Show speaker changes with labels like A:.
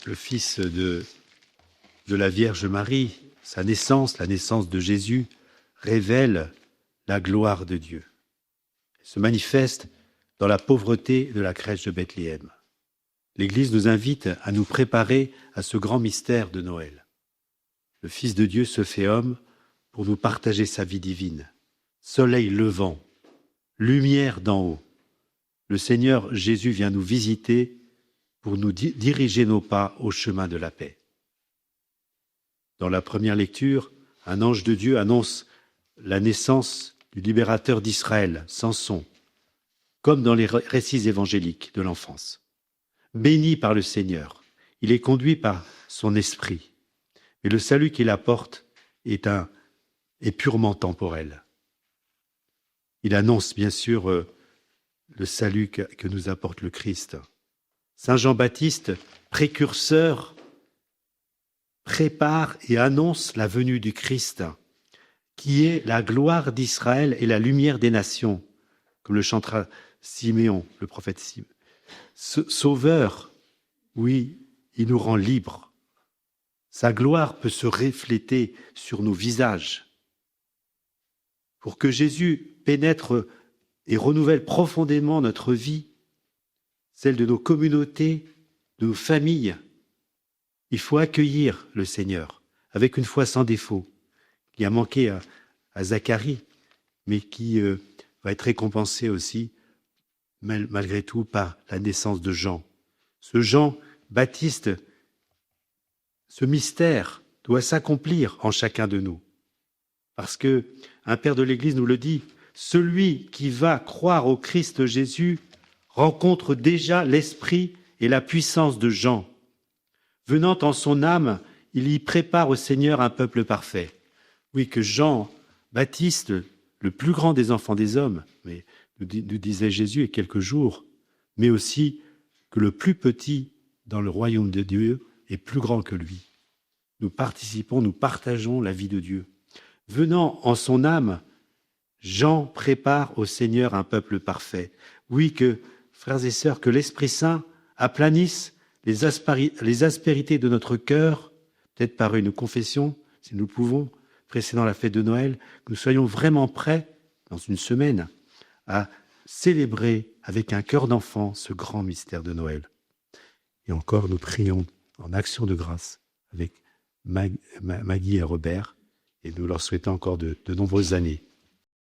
A: le fils de la Vierge Marie, sa naissance, la naissance de Jésus, révèle la gloire de Dieu. Elle se manifeste dans la pauvreté de la crèche de Bethléem. L'Église nous invite à nous préparer à ce grand mystère de Noël. Le Fils de Dieu se fait homme pour nous partager sa vie divine. Soleil levant, lumière d'en haut. Le Seigneur Jésus vient nous visiter pour nous diriger nos pas au chemin de la paix. Dans la première lecture, un ange de Dieu annonce la naissance du libérateur d'Israël, Samson, comme dans les récits évangéliques de l'enfance. Béni par le Seigneur, il est conduit par son esprit. Mais le salut qu'il apporte est purement temporel. Il annonce bien sûr le salut que nous apporte le Christ. Saint Jean-Baptiste, précurseur, prépare et annonce la venue du Christ, qui est la gloire d'Israël et la lumière des nations, comme le chantera Siméon, le prophète Siméon. Sauveur, oui, il nous rend libres. Sa gloire peut se refléter sur nos visages. Pour que Jésus pénètre et renouvelle profondément notre vie, celle de nos communautés, de nos familles, il faut accueillir le Seigneur avec une foi sans défaut, qui a manqué à Zacharie, mais qui va être récompensée aussi, malgré tout, par la naissance de Jean. Ce Jean Baptiste, ce mystère doit s'accomplir en chacun de nous. Parce que un père de l'Église nous le dit, celui qui va croire au Christ Jésus rencontre déjà l'esprit et la puissance de Jean. Venant en son âme, il y prépare au Seigneur un peuple parfait. Oui, que Jean Baptiste, le plus grand des enfants des hommes, mais nous disait Jésus il y a quelques jours, mais aussi que le plus petit dans le royaume de Dieu est plus grand que lui. Nous participons, nous partageons la vie de Dieu. Venant en son âme, Jean prépare au Seigneur un peuple parfait. Oui, que, frères et sœurs, que l'Esprit Saint aplanisse les aspérités de notre cœur, peut-être par une confession, si nous le pouvons, précédant la fête de Noël, que nous soyons vraiment prêts, dans une semaine, à célébrer avec un cœur d'enfant ce grand mystère de Noël. Et encore, nous prions en action de grâce avec Maggie et Robert, et nous leur souhaitons encore de nombreuses années